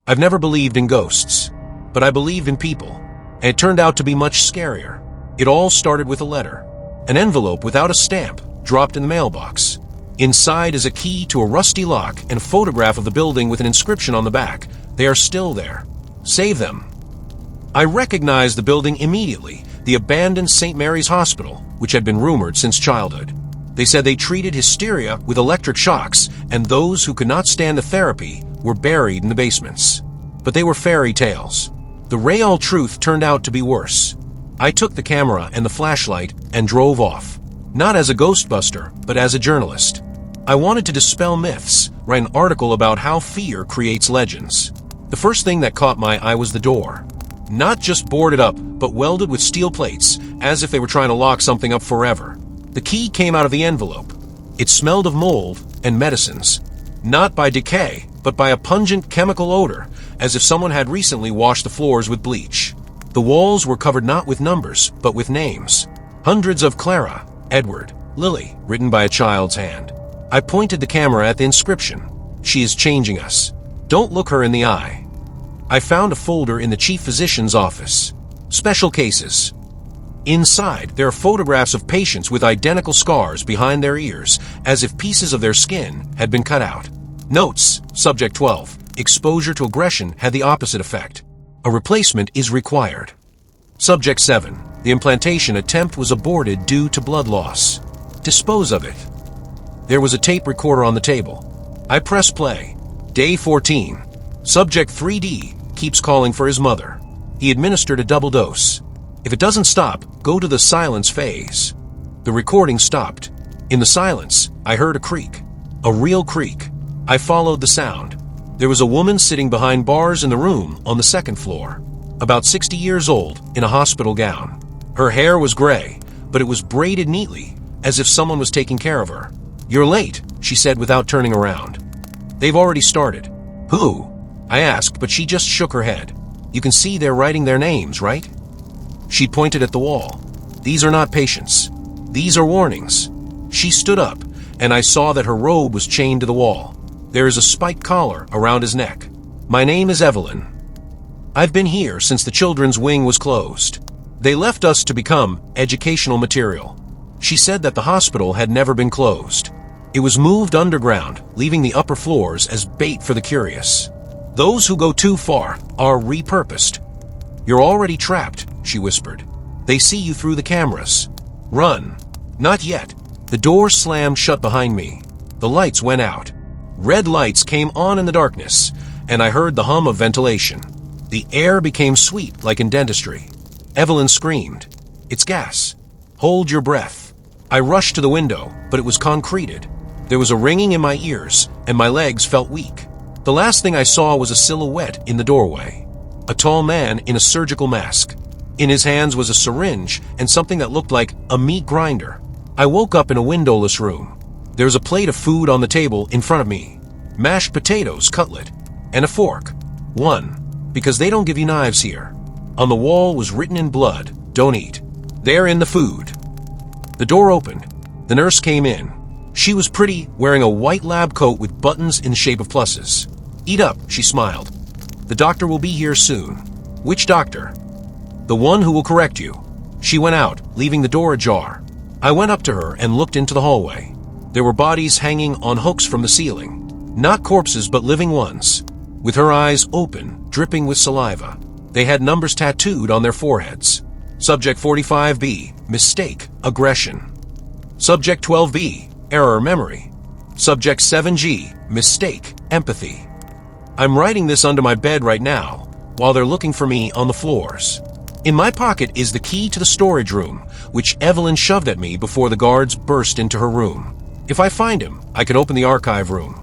I've never believed in ghosts, but I believed in people, and it turned out to be much scarier. It all started with a letter. An envelope without a stamp, dropped in the mailbox. Inside is a key to a rusty lock and a photograph of the building with an inscription on the back. They are still there. Save them. I recognized the building immediately, the abandoned St. Mary's Hospital, which had been rumored since childhood. They said they treated hysteria with electric shocks, and those who could not stand the therapy were buried in the basements. But they were fairy tales. The real truth turned out to be worse. I took the camera and the flashlight and drove off. Not as a ghostbuster, but as a journalist. I wanted to dispel myths, write an article about how fear creates legends. The first thing that caught my eye was the door. Not just boarded up, but welded with steel plates, as if they were trying to lock something up forever. The key came out of the envelope. It smelled of mold and medicines. Not by decay, but by a pungent chemical odor, as if someone had recently washed the floors with bleach. The walls were covered not with numbers, but with names. Hundreds of Clara, Edward, Lily, written by a child's hand. I pointed the camera at the inscription. She is changing us. Don't look her in the eye. I found a folder in the chief physician's office. Special cases. Inside, there are photographs of patients with identical scars behind their ears, as if pieces of their skin had been cut out. Notes, Subject 12. Exposure to aggression had the opposite effect. A replacement is required. Subject 7. The implantation attempt was aborted due to blood loss. Dispose of it. There was a tape recorder on the table. I press play. Day 14. Subject 3D keeps calling for his mother. He administered a double dose. If it doesn't stop, go to the silence phase. The recording stopped. In the silence, I heard a creak. A real creak. I followed the sound. There was a woman sitting behind bars in the room on the second floor. About 60 years old, in a hospital gown. Her hair was gray, but it was braided neatly, as if someone was taking care of her. "You're late," she said without turning around. "They've already started." "Who?" I asked, but she just shook her head. "You can see they're writing their names, right?" She pointed at the wall. "These are not patients. These are warnings." She stood up, and I saw that her robe was chained to the wall. There is a spiked collar around his neck. "My name is Evelyn. I've been here since the children's wing was closed. They left us to become educational material." She said that the hospital had never been closed. It was moved underground, leaving the upper floors as bait for the curious. Those who go too far are repurposed. "You're already trapped," she whispered. "They see you through the cameras. Run." Not yet. The door slammed shut behind me. The lights went out. Red lights came on in the darkness, and I heard the hum of ventilation. The air became sweet like in dentistry. Evelyn screamed. "It's gas. Hold your breath." I rushed to the window, but it was concreted. There was a ringing in my ears, and my legs felt weak. The last thing I saw was a silhouette in the doorway. A tall man in a surgical mask. In his hands was a syringe and something that looked like a meat grinder. I woke up in a windowless room. There was a plate of food on the table in front of me. Mashed potatoes, cutlet, and a fork. One, because they don't give you knives here. On the wall was written in blood, "Don't eat." They're in the food. The door opened. The nurse came in. She was pretty, wearing a white lab coat with buttons in the shape of pluses. "Eat up," she smiled. "The doctor will be here soon." "Which doctor?" "The one who will correct you." She went out, leaving the door ajar. I went up to her and looked into the hallway. There were bodies hanging on hooks from the ceiling. Not corpses, but living ones. With her eyes open, dripping with saliva. They had numbers tattooed on their foreheads. Subject 45B, mistake, aggression. Subject 12B, error memory. Subject 7G, mistake, empathy. I'm writing this under my bed right now, while they're looking for me on the floors. In my pocket is the key to the storage room, which Evelyn shoved at me before the guards burst into her room. If I find him, I can open the archive room.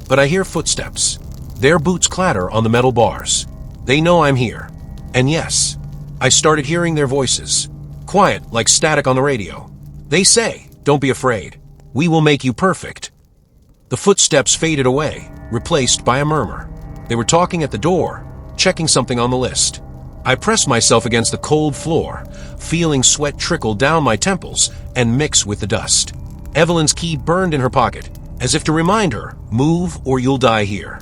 But I hear footsteps. Their boots clatter on the metal bars. They know I'm here. And yes, I started hearing their voices. Quiet, like static on the radio. They say, "Don't be afraid. We will make you perfect." The footsteps faded away, replaced by a murmur. They were talking at the door, checking something on the list. I pressed myself against the cold floor, feeling sweat trickle down my temples and mix with the dust. Evelyn's key burned in her pocket, as if to remind her, "Move or you'll die here."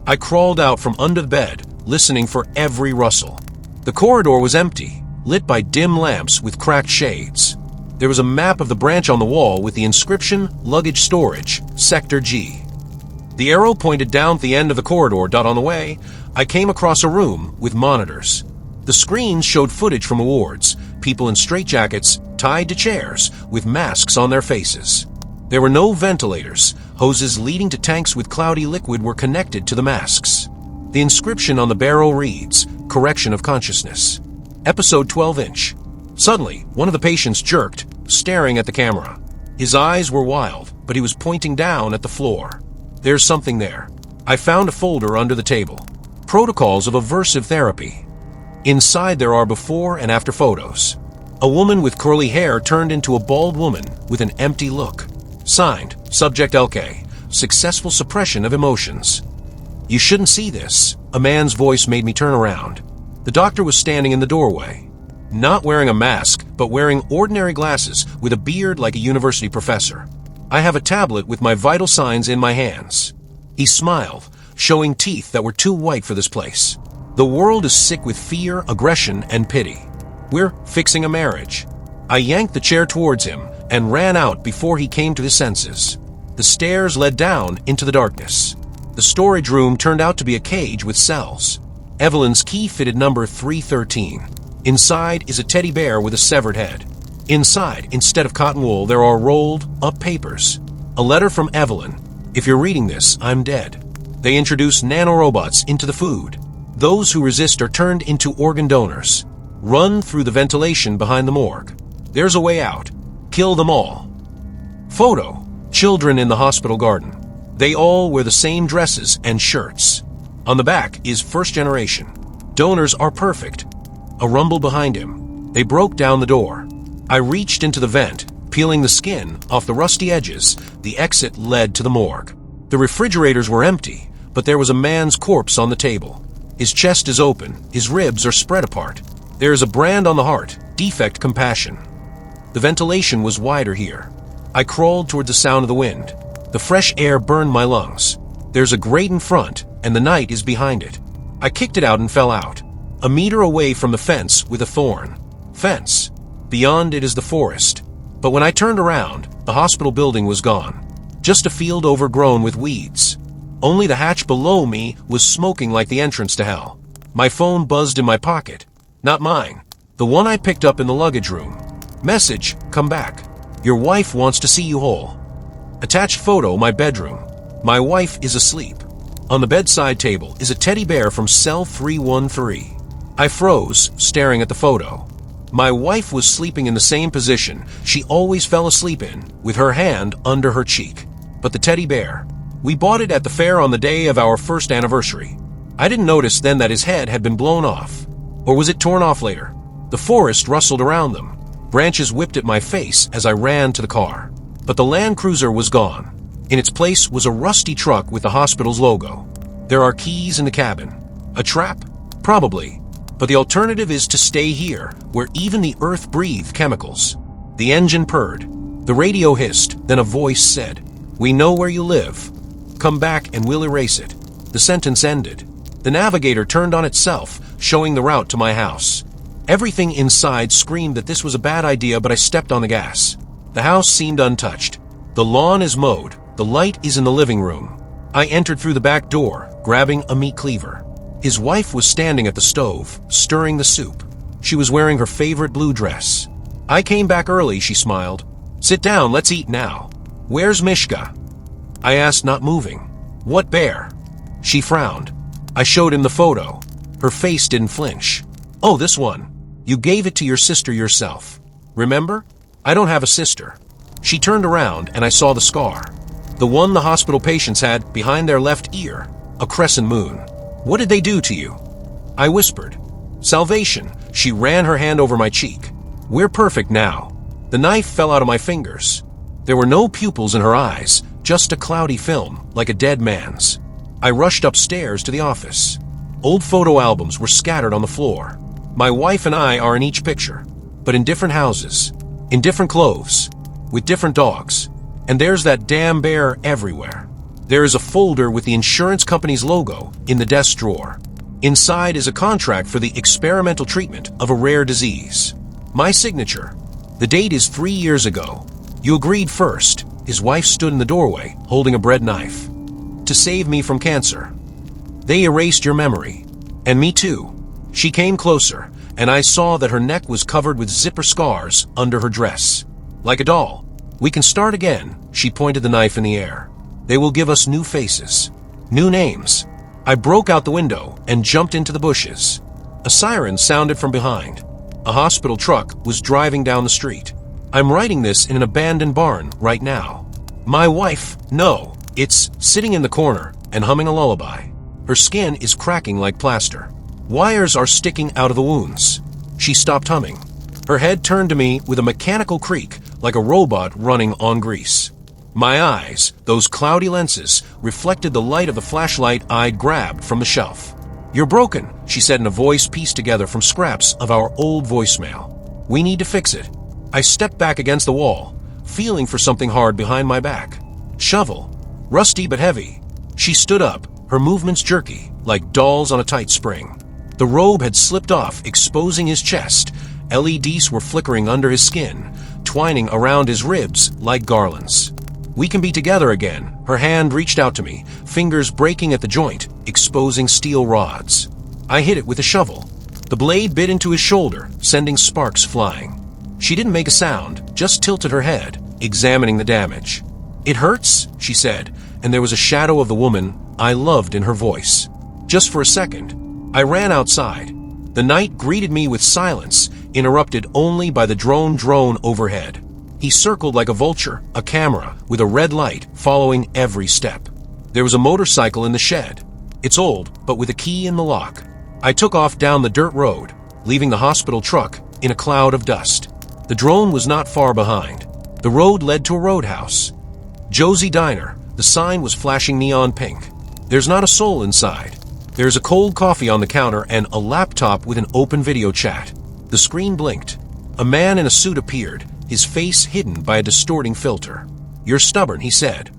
I crawled out from under the bed, listening for every rustle. The corridor was empty, lit by dim lamps with cracked shades. There was a map of the branch on the wall with the inscription, Luggage Storage, Sector G. The arrow pointed down at the end of the corridor. On the way, I came across a room with monitors. The screens showed footage from wards, people in straitjackets tied to chairs with masks on their faces. There were no ventilators. Hoses leading to tanks with cloudy liquid were connected to the masks. The inscription on the barrel reads, Correction of Consciousness. Episode 12-inch. Suddenly, one of the patients jerked, staring at the camera. His eyes were wild, but he was pointing down at the floor. There's something there. I found a folder under the table. Protocols of Aversive Therapy. Inside there are before and after photos. A woman with curly hair turned into a bald woman with an empty look. Signed, Subject LK. Successful suppression of emotions. You shouldn't see this. A man's voice made me turn around. The doctor was standing in the doorway. Not wearing a mask, but wearing ordinary glasses with a beard like a university professor. I have a tablet with my vital signs in my hands. He smiled, showing teeth that were too white for this place. The world is sick with fear, aggression, and pity. We're fixing a marriage. I yanked the chair towards him and ran out before he came to his senses. The stairs led down into the darkness. The storage room turned out to be a cage with cells. Evelyn's key fitted number 313. Inside is a teddy bear with a severed head. Inside, instead of cotton wool, there are rolled-up papers. A letter from Evelyn. If you're reading this, I'm dead. They introduce nanorobots into the food. Those who resist are turned into organ donors. Run through the ventilation behind the morgue. There's a way out. Kill them all. Photo. Children in the hospital garden. They all wear the same dresses and shirts. On the back is first generation. Donors are perfect. A rumble behind him. They broke down the door. I reached into the vent, peeling the skin off the rusty edges. The exit led to the morgue. The refrigerators were empty, but there was a man's corpse on the table. His chest is open. His ribs are spread apart. There is a brand on the heart, defect compassion. The ventilation was wider here. I crawled toward the sound of the wind. The fresh air burned my lungs. There's a grate in front, and the night is behind it. I kicked it out and fell out. A meter away from the fence with a thorn. Fence. Beyond it is the forest. But when I turned around, the hospital building was gone. Just a field overgrown with weeds. Only the hatch below me was smoking like the entrance to hell. My phone buzzed in my pocket. Not mine. The one I picked up in the luggage room. Message, come back. Your wife wants to see you whole. Attached photo, my bedroom. My wife is asleep. On the bedside table is a teddy bear from cell 313. I froze, staring at the photo. My wife was sleeping in the same position she always fell asleep in, with her hand under her cheek. But the teddy bear, we bought it at the fair on the day of our first anniversary. I didn't notice then that his head had been blown off. Or was it torn off later? The forest rustled around them. Branches whipped at my face as I ran to the car. But the Land Cruiser was gone. In its place was a rusty truck with the hospital's logo. There are keys in the cabin. A trap? Probably. But the alternative is to stay here, where even the earth breathed chemicals. The engine purred. The radio hissed, then a voice said, "We know where you live. Come back and we'll erase it." The sentence ended. The navigator turned on itself, showing the route to my house. Everything inside screamed that this was a bad idea, but I stepped on the gas. The house seemed untouched. The lawn is mowed. The light is in the living room. I entered through the back door, grabbing a meat cleaver. His wife was standing at the stove, stirring the soup. She was wearing her favorite blue dress. "I came back early," she smiled. "Sit down, let's eat now." "Where's Mishka?" I asked, not moving. "What bear?" She frowned. I showed him the photo. Her face didn't flinch. "Oh, this one. You gave it to your sister yourself. Remember? I don't have a sister." She turned around and I saw the scar. The one the hospital patients had behind their left ear. A crescent moon. "What did they do to you?" I whispered. "Salvation." She ran her hand over my cheek. "We're perfect now." The knife fell out of my fingers. There were no pupils in her eyes, just a cloudy film, like a dead man's. I rushed upstairs to the office. Old photo albums were scattered on the floor. My wife and I are in each picture, but in different houses, in different clothes, with different dogs. And there's that damn bear everywhere. There is a folder with the insurance company's logo in the desk drawer. Inside is a contract for the experimental treatment of a rare disease. My signature. The date is 3 years ago. You agreed first. His wife stood in the doorway, holding a bread knife. To save me from cancer. They erased your memory. And me too. She came closer, and I saw that her neck was covered with zipper scars under her dress. Like a doll. We can start again. She pointed the knife in the air. They will give us new faces. New names. I broke out the window and jumped into the bushes. A siren sounded from behind. A hospital truck was driving down the street. I'm writing this in an abandoned barn right now. My wife, no, it's sitting in the corner and humming a lullaby. Her skin is cracking like plaster. Wires are sticking out of the wounds. She stopped humming. Her head turned to me with a mechanical creak, like a robot running on grease. My eyes, those cloudy lenses, reflected the light of the flashlight I'd grabbed from the shelf. You're broken, she said in a voice pieced together from scraps of our old voicemail. We need to fix it. I stepped back against the wall, feeling for something hard behind my back. Shovel. Rusty but heavy. She stood up, her movements jerky, like dolls on a tight spring. The robe had slipped off, exposing his chest. LEDs were flickering under his skin, twining around his ribs like garlands. We can be together again. Her hand reached out to me, fingers breaking at the joint, exposing steel rods. I hit it with a shovel. The blade bit into his shoulder, sending sparks flying. She didn't make a sound, just tilted her head, examining the damage. It hurts, she said, and there was a shadow of the woman I loved in her voice. Just for a second, I ran outside. The night greeted me with silence, interrupted only by the drone overhead. He circled like a vulture, a camera, with a red light following every step. There was a motorcycle in the shed. It's old, but with a key in the lock. I took off down the dirt road, leaving the hospital truck in a cloud of dust. The drone was not far behind. The road led to a roadhouse. Josie Diner. The sign was flashing neon pink. There's not a soul inside. There's a cold coffee on the counter and a laptop with an open video chat. The screen blinked. A man in a suit appeared, his face hidden by a distorting filter. You're stubborn, he said.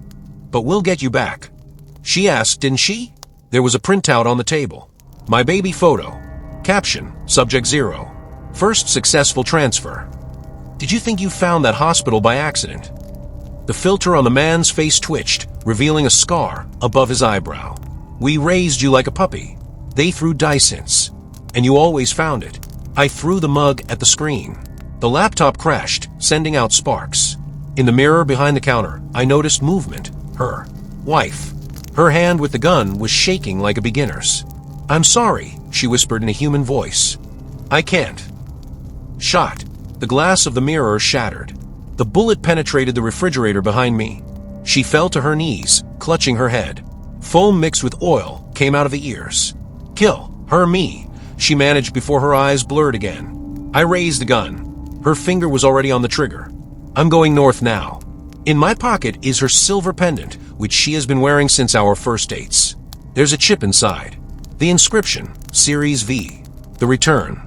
But we'll get you back. She asked, didn't she? There was a printout on the table. My baby photo. Caption, subject 0. First successful transfer. Did you think you found that hospital by accident? The filter on the man's face twitched, revealing a scar above his eyebrow. We raised you like a puppy. They threw dice hints. And you always found it. I threw the mug at the screen. The laptop crashed, sending out sparks. In the mirror behind the counter, I noticed movement. Her wife. Her hand with the gun was shaking like a beginner's. I'm sorry, she whispered in a human voice. I can't. Shot. The glass of the mirror shattered. The bullet penetrated the refrigerator behind me. She fell to her knees, clutching her head. Foam mixed with oil came out of the ears. Kill. Her, me. She managed before her eyes blurred again. I raised the gun. Her finger was already on the trigger. I'm going north now. In my pocket is her silver pendant, which she has been wearing since our first dates. There's a chip inside. The inscription, Series V. The return.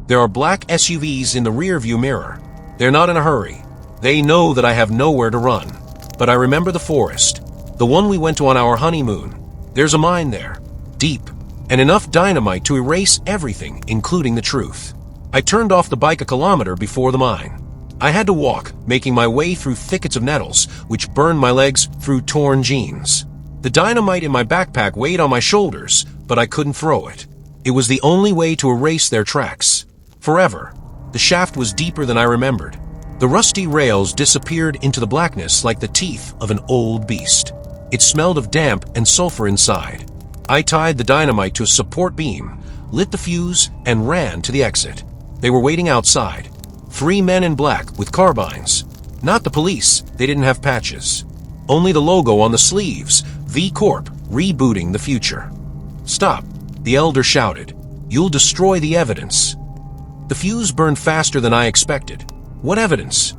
There are black SUVs in the rearview mirror. They're not in a hurry. They know that I have nowhere to run. But I remember the forest. The one we went to on our honeymoon. There's a mine there. Deep. And enough dynamite to erase everything, including the truth. I turned off the bike a kilometer before the mine. I had to walk, making my way through thickets of nettles, which burned my legs through torn jeans. The dynamite in my backpack weighed on my shoulders, but I couldn't throw it. It was the only way to erase their tracks. Forever. The shaft was deeper than I remembered. The rusty rails disappeared into the blackness like the teeth of an old beast. It smelled of damp and sulfur inside. I tied the dynamite to a support beam, lit the fuse, and ran to the exit. They were waiting outside. 3 men in black with carbines. Not the police, they didn't have patches. Only the logo on the sleeves, V-Corp, rebooting the future. Stop, the elder shouted. You'll destroy the evidence. The fuse burned faster than I expected. What evidence?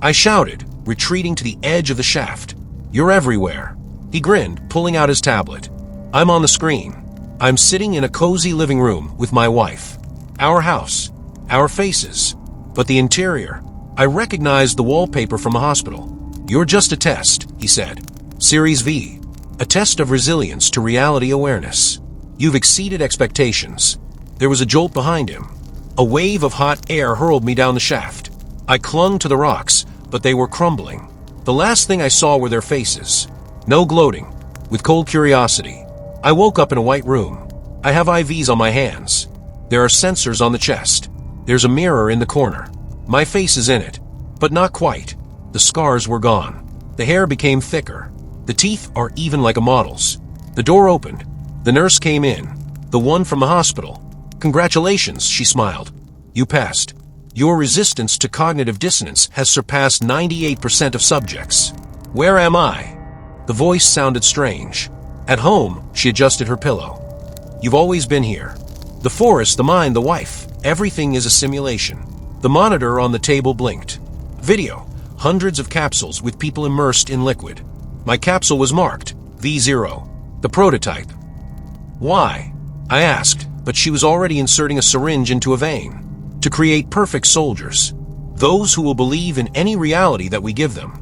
I shouted, retreating to the edge of the shaft. You're everywhere. He grinned, pulling out his tablet. I'm on the screen. I'm sitting in a cozy living room with my wife. Our house. Our faces. But the interior. I recognized the wallpaper from the hospital. You're just a test, he said. Series V. A test of resilience to reality awareness. You've exceeded expectations. There was a jolt behind him. A wave of hot air hurled me down the shaft. I clung to the rocks, but they were crumbling. The last thing I saw were their faces. No gloating, with cold curiosity. I woke up in a white room. I have IVs on my hands. There are sensors on the chest. There's a mirror in the corner. My face is in it, but not quite. The scars were gone. The hair became thicker. The teeth are even like a model's. The door opened. The nurse came in. The one from the hospital. "Congratulations," she smiled. "You passed. Your resistance to cognitive dissonance has surpassed 98% of subjects." Where am I? The voice sounded strange. At home, she adjusted her pillow. You've always been here. The forest, the mind, the wife. Everything is a simulation. The monitor on the table blinked. Video. Hundreds of capsules with people immersed in liquid. My capsule was marked V0, the prototype. Why? I asked, but she was already inserting a syringe into a vein. To create perfect soldiers. Those who will believe in any reality that we give them.